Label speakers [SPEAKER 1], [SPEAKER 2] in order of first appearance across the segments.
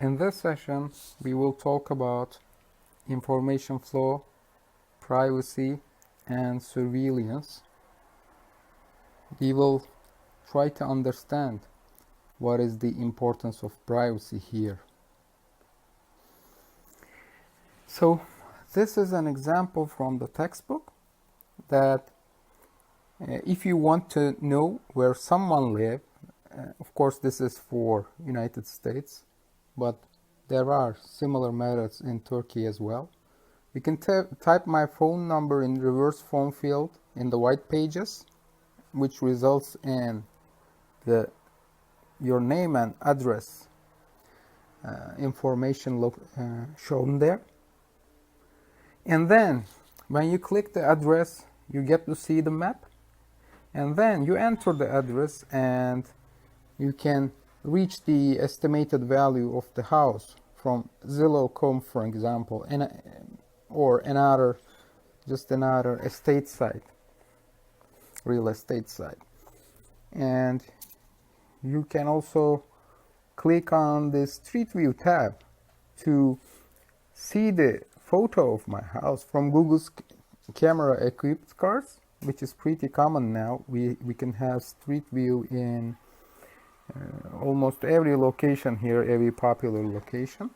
[SPEAKER 1] In this session, we will talk about information flow, privacy, and surveillance. We will try to understand what is the importance of privacy here. So, this is an example from the textbook that if you want to know where someone lives, of course this is for United States, but there are similar methods in Turkey as well. You can type my phone number in reverse phone field in the white pages, which results in your name and address information shown there. And then when you click the address, you get to see the map, and then you enter the address and you can reach the estimated value of the house from Zillow.com, for example, or another estate site, real estate site. And you can also click on the Street View tab to see the photo of my house from Google's camera equipped cars, which is pretty common now. We can have Street View in almost every location here, every popular location.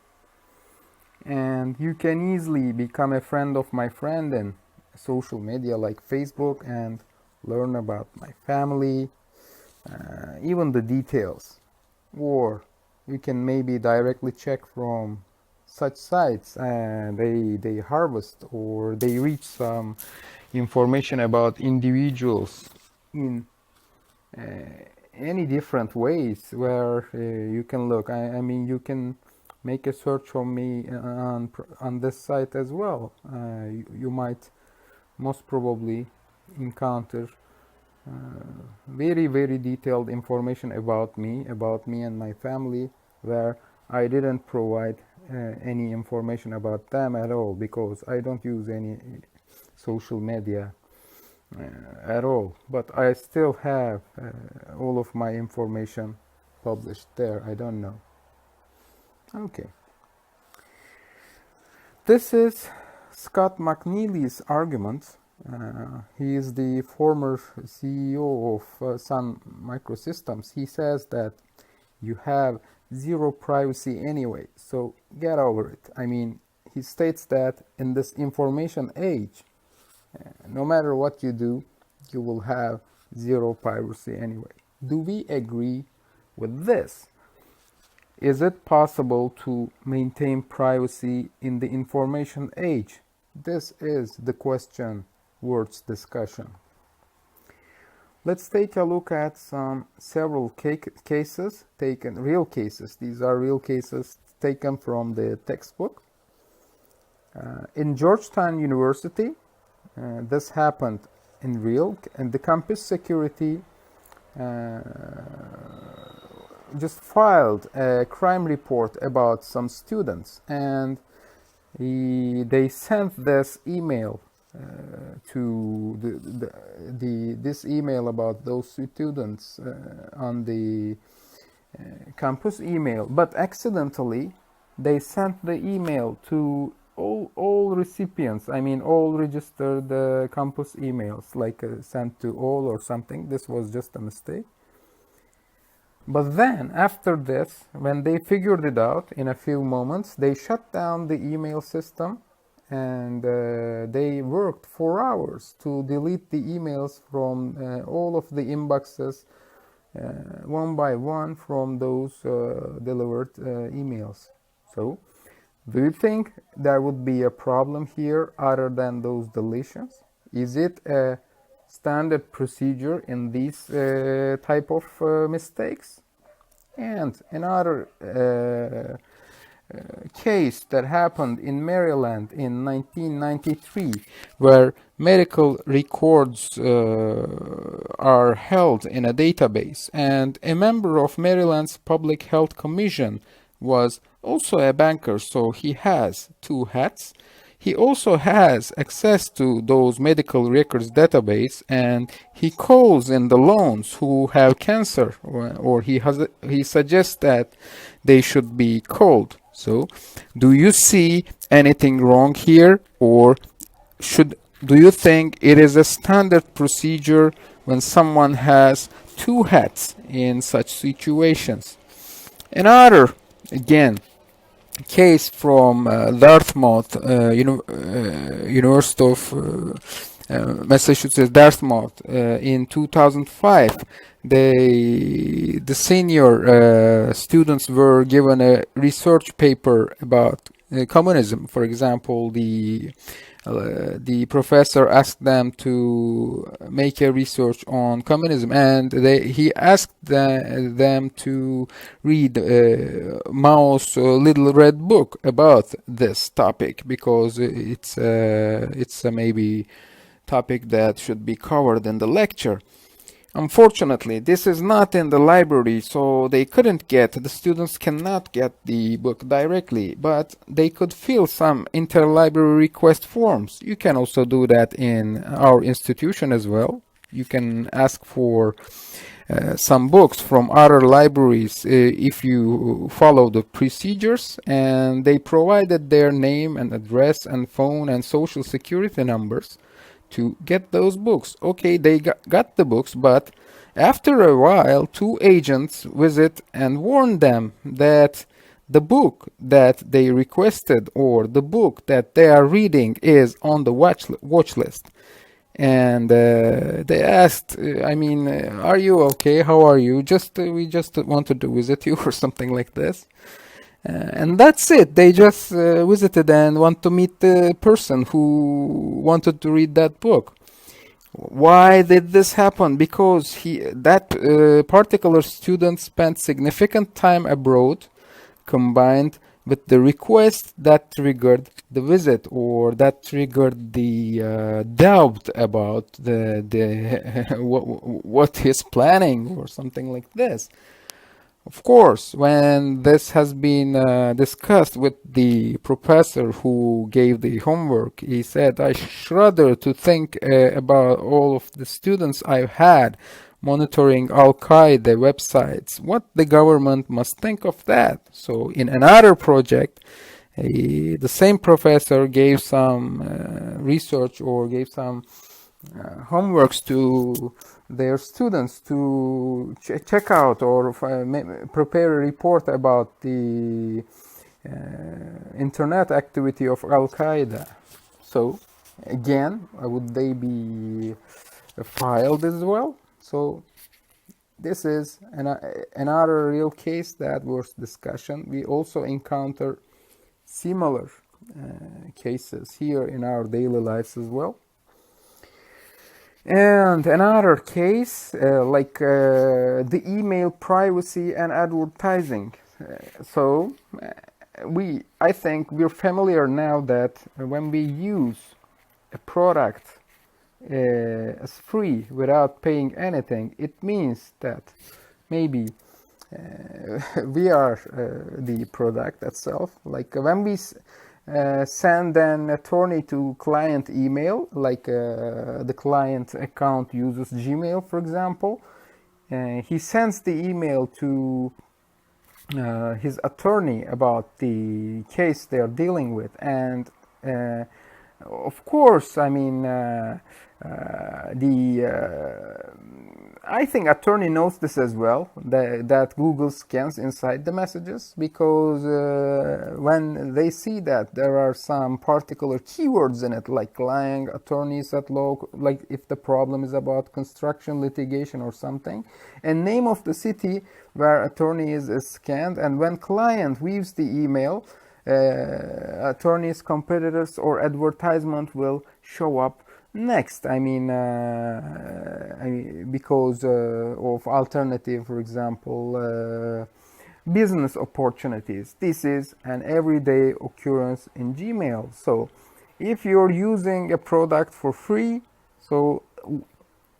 [SPEAKER 1] And you can easily become a friend of my friend in social media like Facebook and learn about my family, even the details. Or you can maybe directly check from such sites and they harvest or they reach some information about individuals in any different ways where you can look. I mean, you can make a search on me on this site as well. You might most probably encounter very, very detailed information about me and my family, where I didn't provide any information about them at all, because I don't use any social media at all, but I still have all of my information published there. I don't know. Okay. This is Scott McNeely's argument. He is the former CEO of Sun Microsystems. He says that you have zero privacy anyway, so get over it. I mean, he states that in this information age, no matter what you do, you will have zero privacy anyway. Do we agree with this? Is it possible to maintain privacy in the information age? This is the question worth discussion. Let's take a look at several cases, real cases. These are real cases taken from the textbook. In Georgetown University, this happened in real, and the campus security just filed a crime report about some students, and they sent this email to this email about those students on the campus email, but accidentally they sent the email to all recipients. I mean, all registered campus emails, like sent to all or something. This was just a mistake. But then, after this, when they figured it out in a few moments, they shut down the email system, and they worked for hours to delete the emails from all of the inboxes, one by one, from those delivered emails. So, do you think there would be a problem here other than those deletions? Is it a standard procedure in these type of mistakes? And another case that happened in Maryland in 1993, where medical records are held in a database, and a member of Maryland's Public Health Commission was also a banker, so he has two hats. He also has access to those medical records database, and he calls in the loans who have cancer, or he suggests that they should be called. So, do you see anything wrong here, or do you think it is a standard procedure when someone has two hats in such situations? Another, again, case from Dartmouth, University of Massachusetts, Dartmouth, in 2005. The senior students were given a research paper about communism. For example, the professor asked them to make a research on communism, and he asked them to read Mao's Little Red Book about this topic, because it's a maybe topic that should be covered in the lecture. Unfortunately, this is not in the library, so the students cannot get the book directly, but they could fill some interlibrary request forms. You can also do that in our institution as well. You can ask for some books from other libraries if you follow the procedures, and they provided their name and address and phone and social security numbers to get those books. Okay, they got the books, but after a while, two agents visit and warn them that the book that they requested, or the book that they are reading, is on the watch list. And they asked, are you okay? How are you? We just wanted to visit you, or something like this. And that's it. They just visited and want to meet the person who wanted to read that book. Why did this happen? Because that particular student spent significant time abroad, combined with the request that triggered the visit, or that triggered the doubt about what he's planning, or something like this. Of course, when this has been discussed with the professor who gave the homework, he said, I shudder to think about all of the students I've had monitoring Al-Qaeda websites. What the government must think of that. So in another project, the same professor gave some research, or gave some homeworks to their students to check out, or prepare a report about the internet activity of Al-Qaeda. So again, would they be filed as well? So this is another real case that worth discussion. We also encounter similar cases here in our daily lives as well. And another case, the email privacy and advertising. I think we're familiar now that when we use a product as free without paying anything, it means that maybe we are the product itself. Like when we send an attorney to client email, like the client account uses Gmail, for example, he sends the email to his attorney about the case they are dealing with, and of course, I think attorney knows this as well, that Google scans inside the messages, because when they see that there are some particular keywords in it, like lying, attorneys at law, like if the problem is about construction litigation or something, and name of the city where attorney is scanned, and when client weaves the email, attorney's competitors or advertisement will show up next. Because of alternative, for example, business opportunities. This is an everyday occurrence in Gmail. So if you're using a product for free, so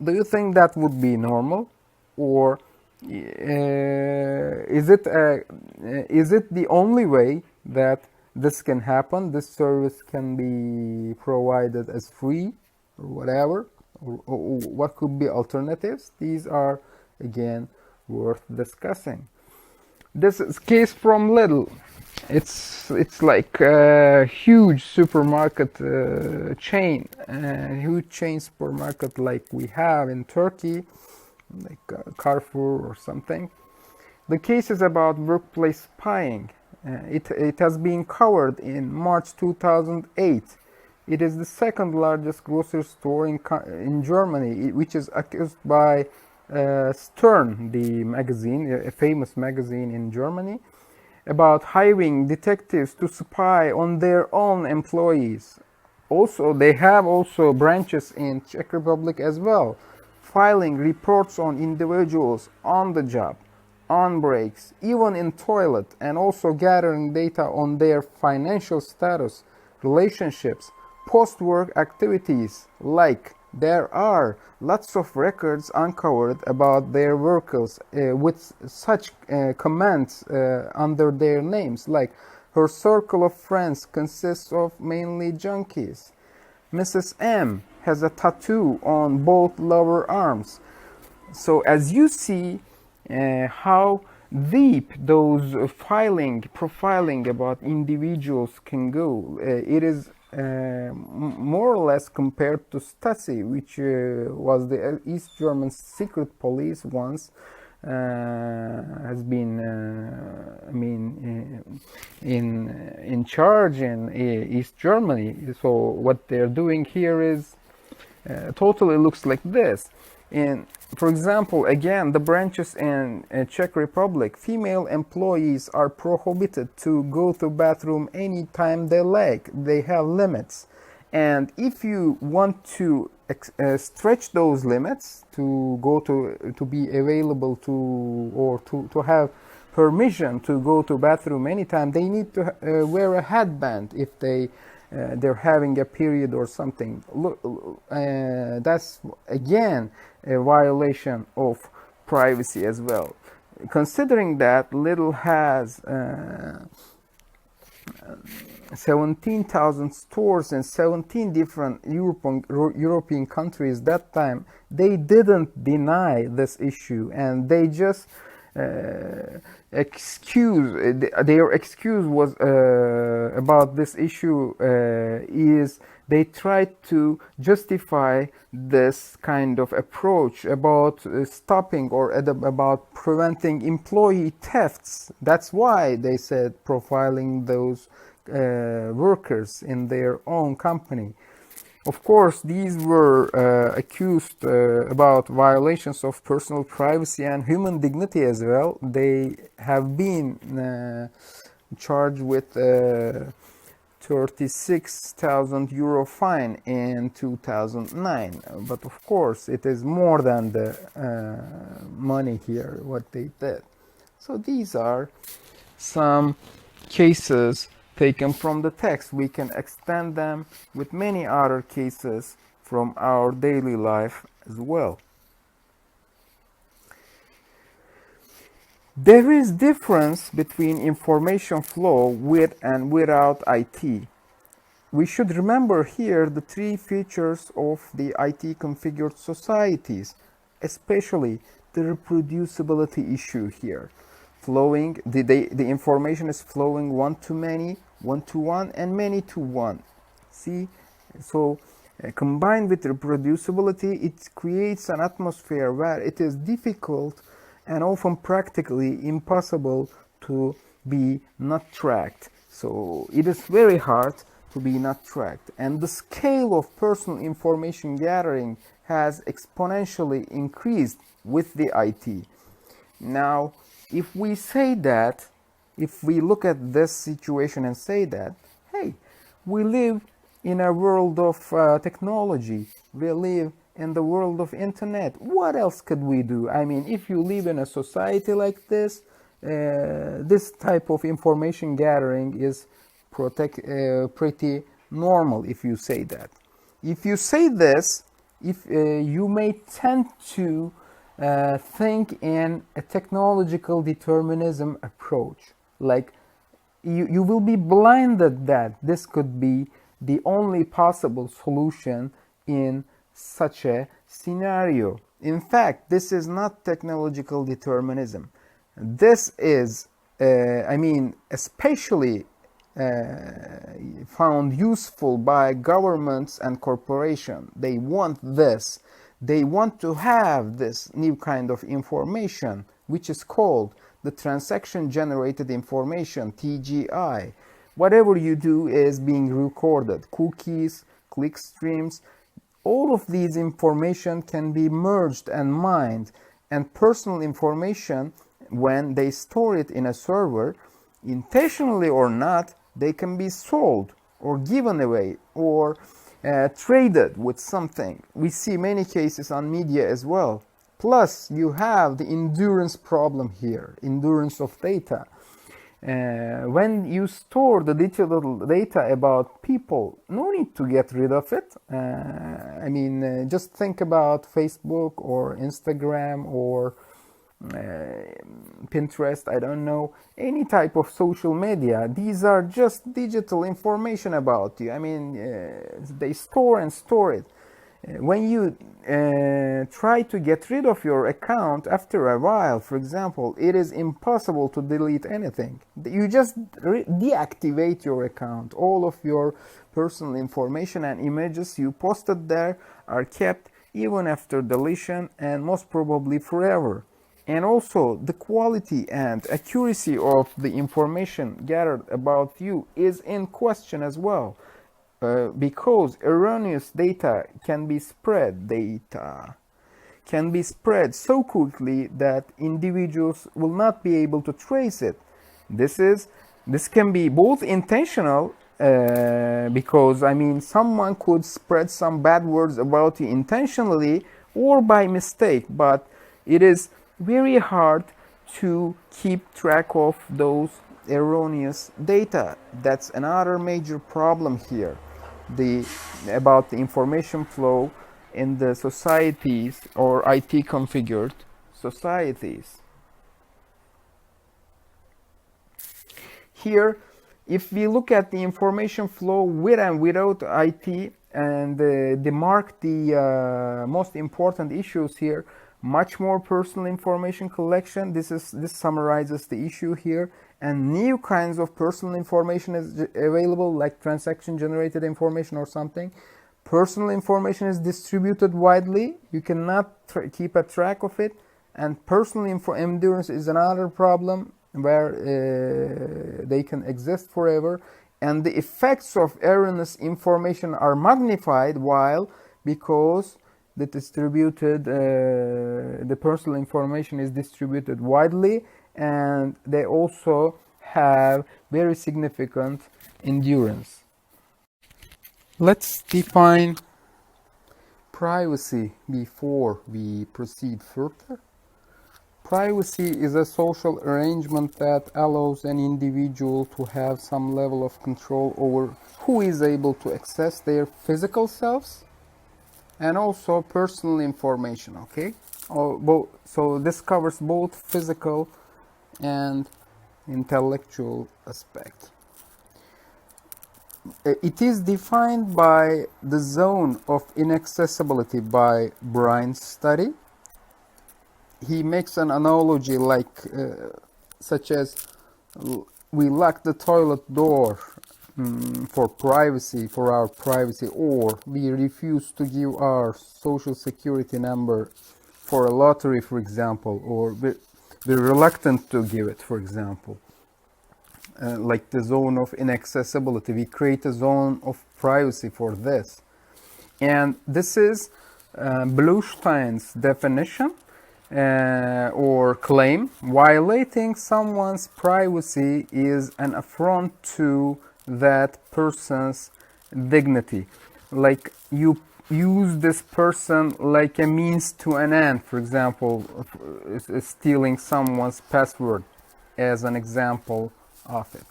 [SPEAKER 1] do you think that would be normal, or is it the only way that this can happen? This service can be provided as free, or whatever, or what could be alternatives? These are again worth discussing. This is case from Lidl. it's like a huge supermarket chain, huge chain supermarket like we have in Turkey, like Carrefour or something. The case is about workplace spying. It has been covered in March 2008. It is the second largest grocery store in Germany, which is accused by Stern, the magazine, a famous magazine in Germany, about hiring detectives to spy on their own employees. Also, they have also branches in Czech Republic as well, filing reports on individuals on the job, on breaks, even in toilet, and also gathering data on their financial status, relationships, post-work activities. Like, there are lots of records uncovered about their workers with such comments under their names, like, her circle of friends consists of mainly junkies. Mrs. M has a tattoo on both lower arms. So as you see how deep those profiling about individuals can go, it is more or less compared to Stasi, which was the East German secret police once, has been, in charge in East Germany. So what they're doing here is totally looks like this. In, for example, again, the branches in Czech Republic, female employees are prohibited to go to bathroom anytime they like. They have limits. And if you want to stretch those limits to go to be available to, or to have permission to go to bathroom anytime, they need to wear a headband if they're having a period or something. That's again a violation of privacy as well. Considering that Lidl has 17,000 stores in 17 different European countries that time, they didn't deny this issue, and they just their excuse was about this issue is they tried to justify this kind of approach about stopping or about preventing employee thefts. That's why they said profiling those workers in their own company. Of course, these were accused about violations of personal privacy and human dignity as well. They have been charged with 36,000 euro fine in 2009. But of course, it is more than the money here, what they did. So these are some cases taken from the text. We can extend them with many other cases from our daily life as well. There is difference between information flow with and without IT. We should remember here the three features of the IT configured societies, especially the reproducibility issue here. Flowing, the information is flowing one to many, one to one, and many to one. See, so combined with reproducibility, it creates an atmosphere where it is difficult and often practically impossible to be not tracked. So it is very hard to be not tracked, and the scale of personal information gathering has exponentially increased with the IT. Now, if we say that, if we look at this situation and say that, hey, we live in a world of technology, we live in the world of internet, what else could we do? I mean, if you live in a society like this, this type of information gathering is pretty normal, if you say that. If you say this, if you may tend to think in a technological determinism approach, like you will be blinded that this could be the only possible solution in such a scenario. In fact, this is not technological determinism. This is I mean, especially found useful by governments and corporations. They want this. They want to have this new kind of information, which is called the transaction generated information, TGI. Whatever you do is being recorded. Cookies, click streams, all of these information can be merged and mined, and personal information, when they store it in a server, intentionally or not, they can be sold or given away or traded with something. We see many cases on media as well. Plus, you have the endurance problem here, endurance of data. When you store the digital data about people, no need to get rid of it. I mean, just think about Facebook or Instagram or Pinterest, I don't know, any type of social media. These are just digital information about you. I mean, they store and store it. When you try to get rid of your account after a while, for example, it is impossible to delete anything. You just deactivate your account. All of your personal information and images you posted there are kept even after deletion and most probably forever. And also, the quality and accuracy of the information gathered about you is in question as well. Because erroneous data can be spread so quickly that individuals will not be able to trace it. This can be both intentional, because I mean someone could spread some bad words about you intentionally or by mistake, but it is very hard to keep track of those erroneous data. That's another major problem here. About the information flow in the societies or IT configured societies. Here, if we look at the information flow with and without IT and demark the most important issues here, much more personal information collection. This summarizes the issue here. And new kinds of personal information is available, like transaction generated information or something. Personal information is distributed widely. You cannot keep a track of it. And personal endurance is another problem where they can exist forever. And the effects of erroneous information are magnified because the personal information is distributed widely, and they also have very significant endurance. Let's define privacy before we proceed further. Privacy is a social arrangement that allows an individual to have some level of control over who is able to access their physical selves and also personal information, okay? So this covers both physical and intellectual aspect. It is defined by the zone of inaccessibility by Brian's study. He makes an analogy such as we lock the toilet door for our privacy, or we refuse to give our social security number for a lottery, for example, or we're reluctant to give it, for example. Like the zone of inaccessibility, we create a zone of privacy for this. And this is Bluestein's definition or claim. Violating someone's privacy is an affront to that person's dignity. Like you use this person like a means to an end, for example, stealing someone's password as an example of it.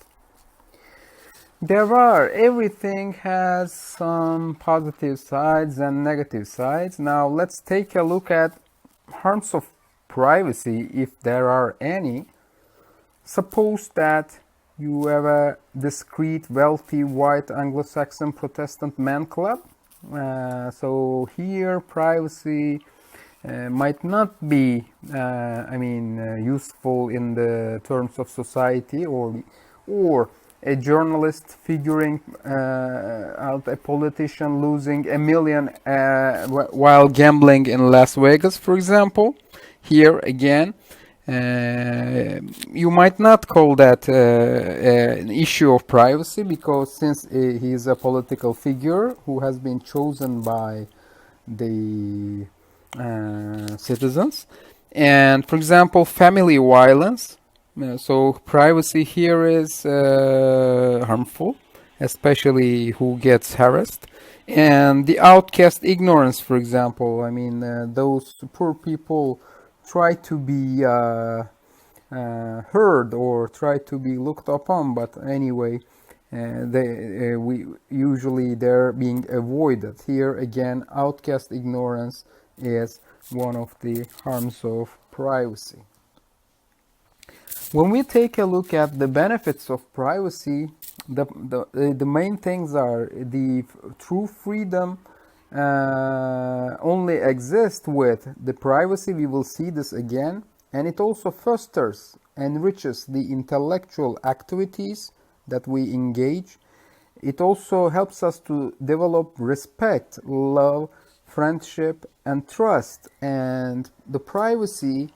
[SPEAKER 1] Everything has some positive sides and negative sides. Now let's take a look at harms of privacy, if there are any. Suppose that you have a discreet, wealthy, white, Anglo-Saxon Protestant man club. So here privacy might not be, useful in the terms of society, or a journalist figuring out a politician losing $1 million while gambling in Las Vegas, for example. Here again, you might not call that an issue of privacy, because since he is a political figure who has been chosen by the citizens. And for example, family violence. So privacy here is harmful, especially who gets harassed. And the outcast ignorance, for example. I mean, those poor people try to be heard or try to be looked upon, but anyway, they're being avoided. Here again, outcast ignorance is one of the harms of privacy. When we take a look at the benefits of privacy, the main things are the true freedom only exists with the privacy. We will see this again. And it also fosters, enriches the intellectual activities that we engage. It also helps us to develop respect, love, friendship, and trust. And the privacy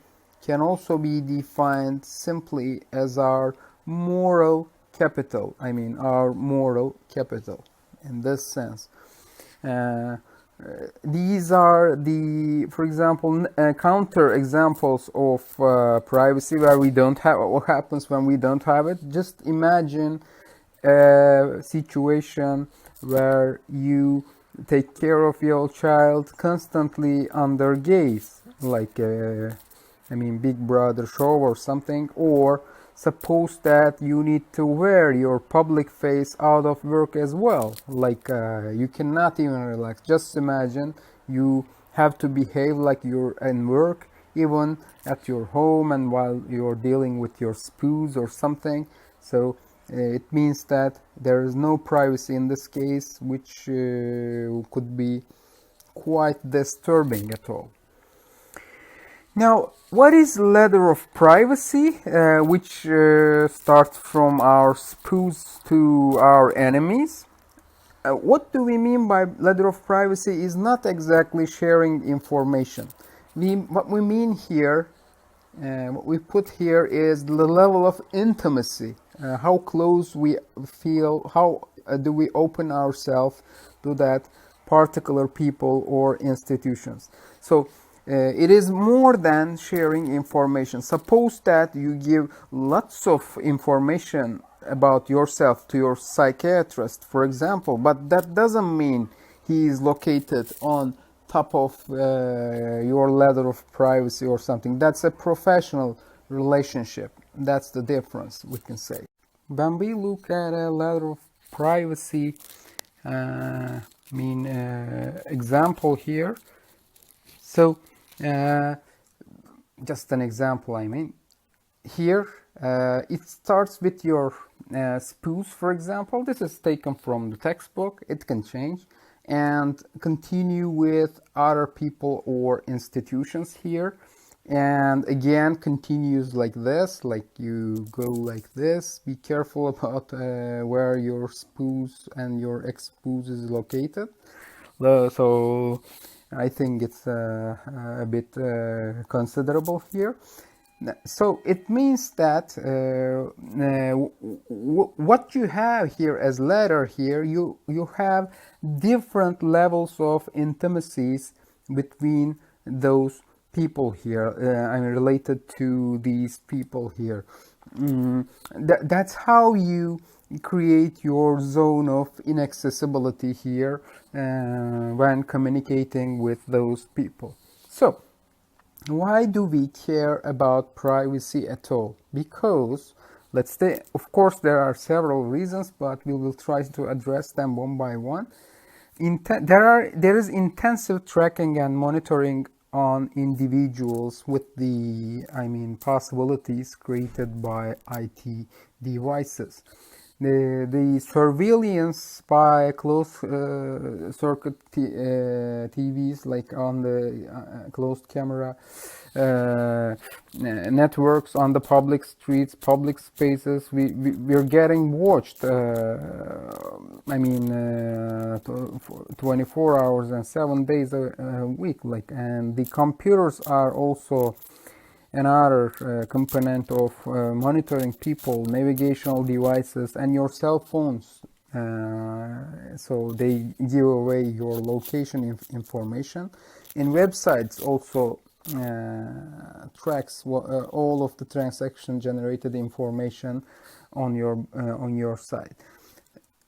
[SPEAKER 1] can also be defined simply as our moral capital. Our moral capital in this sense. These are the, for example, counter examples of privacy where we don't have. What happens when we don't have it? Just imagine a situation where you take care of your child constantly under gaze, like Big Brother show or something, or suppose that you need to wear your public face out of work as well, like you cannot even relax. Just imagine you have to behave like you're in work, even at your home and while you're dealing with your spouse or something. So it means that there is no privacy in this case, which could be quite disturbing at all. Now, what is ladder of privacy, which starts from our spouse to our enemies? What do we mean by ladder of privacy is not exactly sharing information. What we mean here, what we put here is the level of intimacy, how close we feel, how do we open ourselves to that particular people or institutions. So it is more than sharing information. Suppose that you give lots of information about yourself to your psychiatrist, for example, but that doesn't mean he is located on top of your ladder of privacy or something. That's a professional relationship. That's the difference, we can say. When we look at a ladder of privacy, example here. So just an example, here it starts with your spouse, for example. This is taken from the textbook. It can change and continue with other people or institutions here, and again continues like this, like you go like this. Be careful about where your spouse and your ex-spouse is located. So I think it's a bit considerable here. So it means that what you have here as ladder here, you have different levels of intimacies between those people here. Related to these people here. That's how you create your zone of inaccessibility here when communicating with those people. So why do we care about privacy at all? Because of course there are several reasons, but we will try to address them one by one. There is intensive tracking and monitoring on individuals with the possibilities created by IT devices. the surveillance by closed circuit TVs, like on the closed camera networks on the public streets, public spaces. We're getting watched. I mean, 24 hours and 7 days a week. Like, and the computers are also another component of monitoring people, navigational devices, and your cell phones. So they give away your location information. And websites also tracks all of the transaction generated information on your site.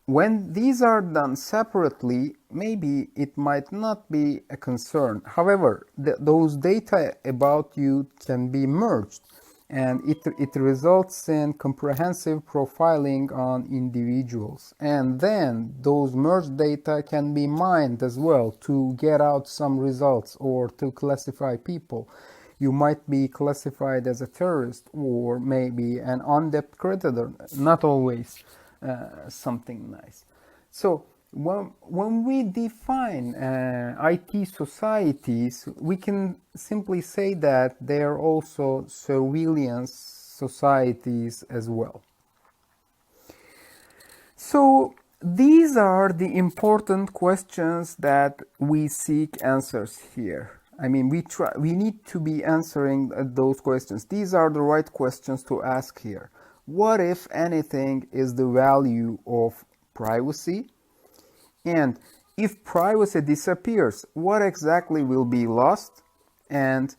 [SPEAKER 1] When these are done separately, maybe it might not be a concern. However, those data about you can be merged, and it results in comprehensive profiling on individuals. And then those merged data can be mined as well to get out some results or to classify people. You might be classified as a terrorist or maybe an undebt creditor, not always something nice. So when we define IT societies, we can simply say that they are also surveillance societies as well. So these are the important questions that we seek answers here. I mean, we need to be answering those questions. These are the right questions to ask here. What, if anything, is the value of privacy? And if privacy disappears, what exactly will be lost? And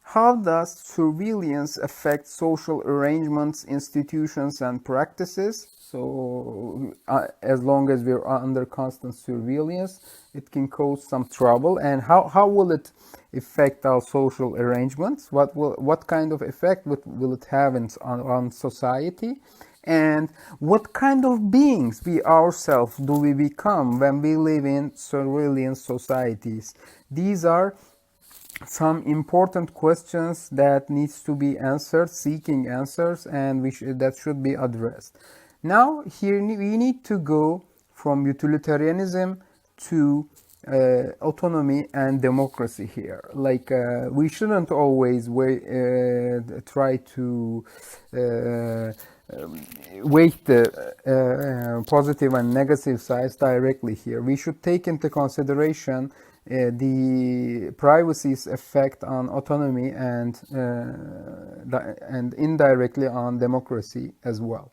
[SPEAKER 1] how does surveillance affect social arrangements, institutions, and practices? So as long as we're under constant surveillance, it can cause some trouble. And how will it affect our social arrangements? What kind of effect will it have on society? And what kind of beings we ourselves do we become when we live in surveillance societies? These are some important questions that needs to be answered, seeking answers, and that should be addressed. Now here we need to go from utilitarianism to autonomy and democracy here. Like we shouldn't always try to weight the positive and negative sides directly here. We should take into consideration the privacy's effect on autonomy and indirectly on democracy as well.